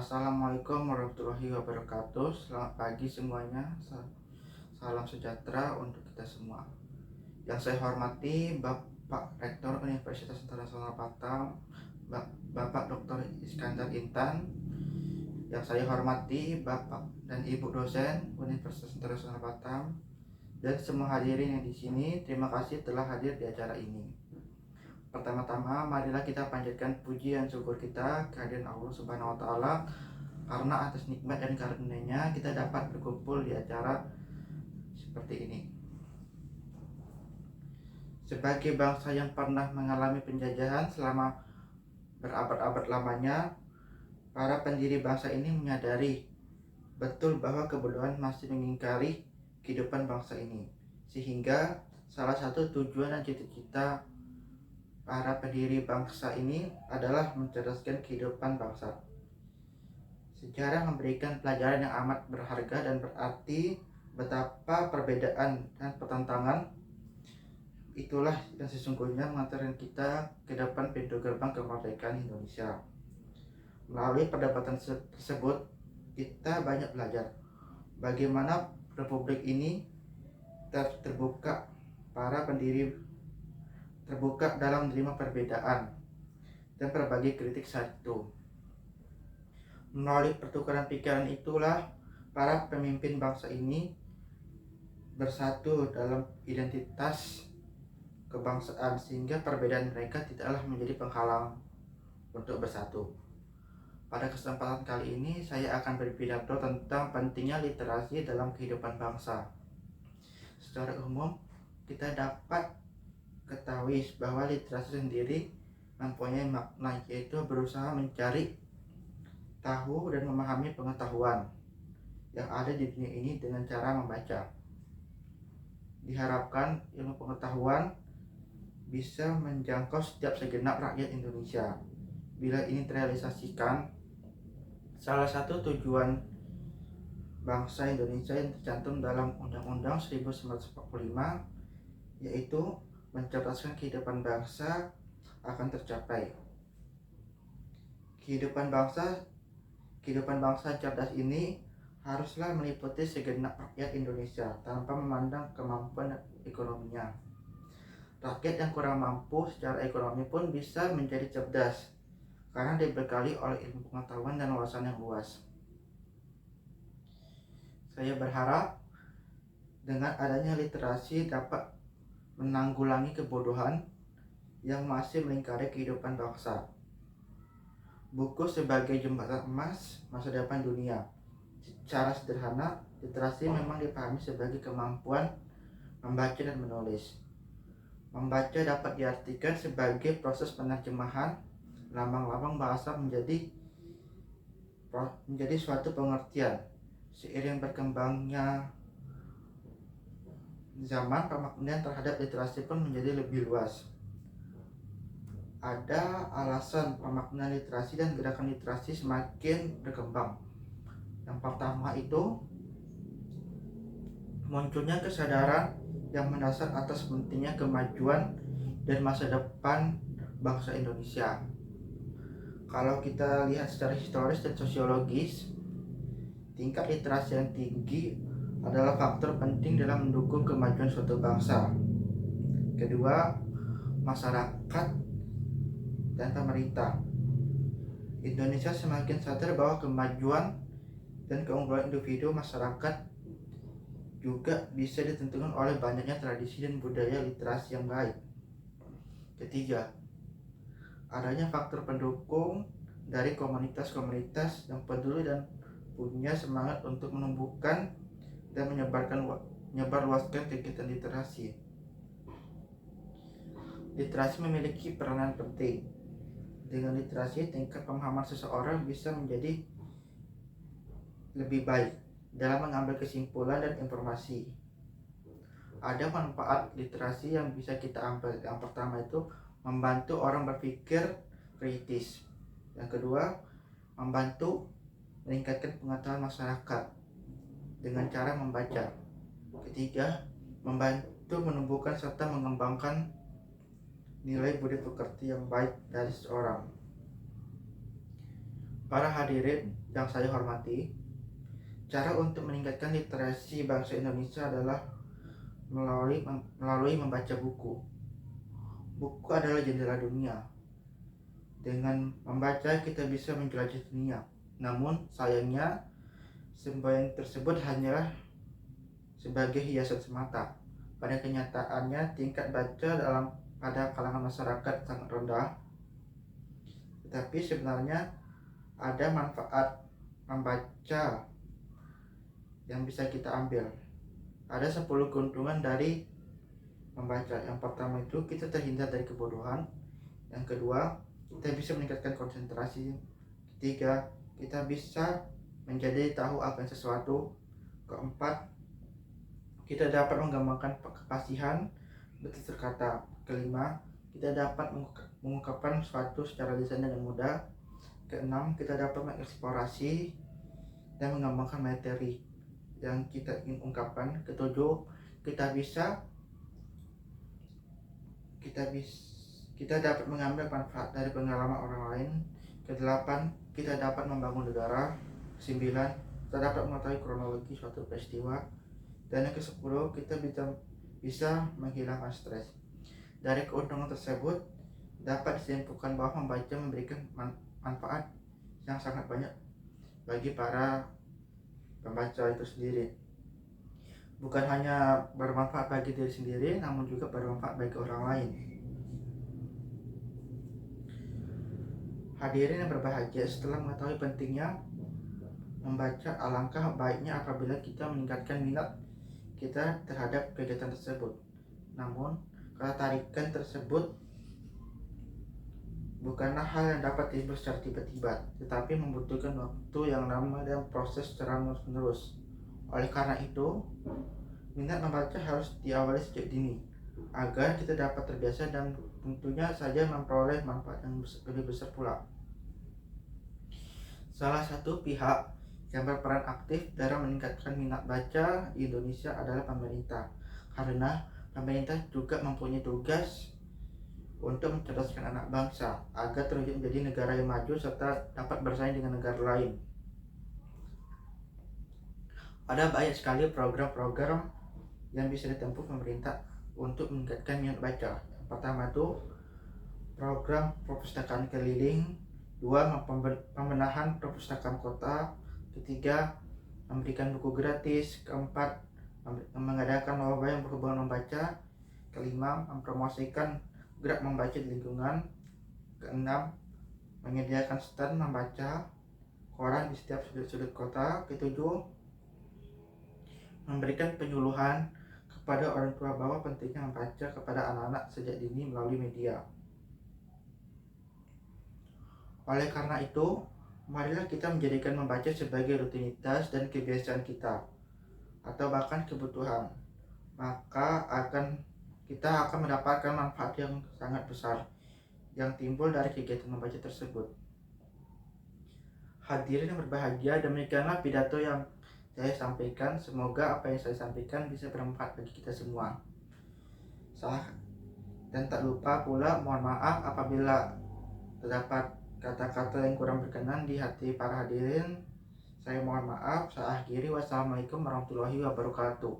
Assalamualaikum warahmatullahi wabarakatuh. Selamat pagi semuanya. Salam sejahtera untuk kita semua. Yang saya hormati Bapak Rektor Universitas Internasional Batam, Bapak Dr. Iskandar Intan. Yang saya hormati Bapak dan Ibu dosen Universitas Internasional Batam dan semua hadirin yang di sini. Terima kasih telah hadir di acara ini. Pertama-tama, marilah kita panjatkan puji dan syukur kita kehadiran Allah Subhanahu wa Ta'ala, karena atas nikmat dan karunia-Nya kita dapat berkumpul di acara seperti ini. Sebagai bangsa yang pernah mengalami penjajahan selama berabad-abad lamanya, para pendiri bangsa ini menyadari betul bahwa kebodohan masih mengingkari kehidupan bangsa ini, sehingga salah satu tujuan dan cita-cita para pendiri bangsa ini adalah mencerdaskan kehidupan bangsa. Sejarah memberikan pelajaran yang amat berharga dan berarti betapa perbedaan dan pertentangan itulah yang sesungguhnya mengantarkan kita ke depan pintu gerbang kemerdekaan Indonesia. Melalui perdebatan tersebut, kita banyak belajar bagaimana republik ini terbuka, para pendiri terbuka dalam menerima perbedaan dan berbagai kritik saat itu. Melalui pertukaran pikiran itulah para pemimpin bangsa ini bersatu dalam identitas kebangsaan, sehingga perbedaan mereka tidaklah menjadi penghalang untuk bersatu. Pada kesempatan kali ini saya akan berpidato tentang pentingnya literasi dalam kehidupan bangsa. Secara umum kita dapat ketahui bahwa literasi sendiri mempunyai makna, yaitu berusaha mencari tahu dan memahami pengetahuan yang ada di dunia ini dengan cara membaca. Diharapkan ilmu pengetahuan bisa menjangkau setiap segenap rakyat Indonesia. Bila ini terrealisasikan, salah satu tujuan bangsa Indonesia yang tercantum dalam Undang-Undang 1945 yaitu mencerdaskan kehidupan bangsa akan tercapai. Kehidupan bangsa cerdas ini haruslah meliputi segenap rakyat Indonesia tanpa memandang kemampuan ekonominya. Rakyat yang kurang mampu secara ekonomi pun bisa menjadi cerdas karena dibekali oleh ilmu pengetahuan dan wawasan yang luas. Saya berharap dengan adanya literasi dapat menanggulangi kebodohan yang masih melingkari kehidupan bangsa. Buku sebagai jembatan emas masa depan dunia. Secara sederhana, literasi memang dipahami sebagai kemampuan membaca dan menulis. Membaca dapat diartikan sebagai proses penerjemahan lambang-lambang bahasa menjadi suatu pengertian. Seiring berkembangnya zaman, pemaknaan terhadap literasi pun menjadi lebih luas. Ada alasan pemaknaan literasi dan gerakan literasi semakin berkembang. Yang pertama itu munculnya kesadaran yang mendasar atas pentingnya kemajuan dan masa depan bangsa Indonesia. Kalau kita lihat secara historis dan sosiologis, tingkat literasi yang tinggi adalah faktor penting dalam mendukung kemajuan suatu bangsa. Kedua, masyarakat dan pemerintah. Indonesia semakin sadar bahwa kemajuan dan keunggulan individu masyarakat juga bisa ditentukan oleh banyaknya tradisi dan budaya literasi yang baik. Ketiga, adanya faktor pendukung dari komunitas-komunitas yang peduli dan punya semangat untuk menumbuhkan dan menyebarluaskan kegiatan literasi. Literasi memiliki peranan penting. Dengan literasi, tingkat pemahaman seseorang bisa menjadi lebih baik dalam mengambil kesimpulan dan informasi. Ada manfaat literasi yang bisa kita ambil. Yang pertama itu membantu orang berpikir kritis. Yang kedua, membantu meningkatkan pengetahuan masyarakat dengan cara membaca. Ketiga, membantu menumbuhkan serta mengembangkan nilai budi pekerti yang baik dari seseorang. Para hadirin yang saya hormati, cara untuk meningkatkan literasi bangsa Indonesia adalah melalui membaca buku. Buku adalah jendela dunia. Dengan membaca kita bisa menjelajahi dunia. Namun sayangnya semboyan tersebut hanyalah sebagai hiasan semata. Pada kenyataannya tingkat baca pada kalangan masyarakat sangat rendah. Tetapi sebenarnya ada manfaat membaca yang bisa kita ambil. Ada 10 keuntungan dari membaca. Yang pertama itu kita terhindar dari kebodohan. Yang kedua, kita bisa meningkatkan konsentrasi. Ketiga, kita bisa menjadi tahu akan sesuatu. Keempat, kita dapat mengembangkan kefasihan bertutur kata. Kelima, kita dapat mengungkapkan sesuatu secara lisan dengan mudah. Keenam, kita dapat mengeksplorasi dan mengembangkan materi yang kita ingin ungkapkan. Ketujuh, kita dapat mengambil manfaat dari pengalaman orang lain. Kedelapan, kita dapat membangun negara. Kesembilan, kita dapat mengetahui kronologi suatu peristiwa. Dan yang ke-10, kita bisa menghilangkan stres. Dari keuntungan tersebut dapat disimpulkan bahwa membaca memberikan manfaat yang sangat banyak bagi para pembaca itu sendiri. Bukan hanya bermanfaat bagi diri sendiri, namun juga bermanfaat bagi orang lain. Hadirin yang berbahagia, setelah mengetahui pentingnya membaca, alangkah baiknya apabila kita meningkatkan minat kita terhadap kegiatan tersebut. Namun, ketertarikan tersebut bukanlah hal yang dapat timbul secara tiba-tiba, tetapi membutuhkan waktu yang lama dan proses secara menerus. Oleh karena itu, minat membaca harus diawali sejak dini, agar kita dapat terbiasa dan tentunya saja memperoleh manfaat yang lebih besar pula. Salah satu pihak yang berperan aktif dalam meningkatkan minat baca di Indonesia adalah pemerintah, karena pemerintah juga mempunyai tugas untuk mencerdaskan anak bangsa agar terwujud menjadi negara yang maju serta dapat bersaing dengan negara lain. Ada banyak sekali program-program yang bisa ditempuh pemerintah untuk meningkatkan minat baca. Yang pertama itu program perpustakaan keliling. Dua, pembenahan perpustakaan kota. Ketiga, memberikan buku gratis. Keempat, mengadakan lomba yang berhubungan membaca. Kelima, mempromosikan gerak membaca di lingkungan. Keenam, menyediakan stand membaca koran di setiap sudut-sudut kota. Ketujuh, memberikan penyuluhan kepada orang tua bahwa pentingnya membaca kepada anak-anak sejak dini melalui media. Oleh karena itu, marilah kita menjadikan membaca sebagai rutinitas dan kebiasaan kita, atau bahkan kebutuhan. Maka kita akan mendapatkan manfaat yang sangat besar yang timbul dari kegiatan membaca tersebut. Hadirin yang berbahagia, demikianlah pidato yang saya sampaikan. Semoga apa yang saya sampaikan bisa bermanfaat bagi kita semua. Dan tak lupa pula, mohon maaf apabila terdapat kata-kata yang kurang berkenan di hati para hadirin. Saya mohon maaf. Saya akhiri. Wassalamualaikum warahmatullahi wabarakatuh.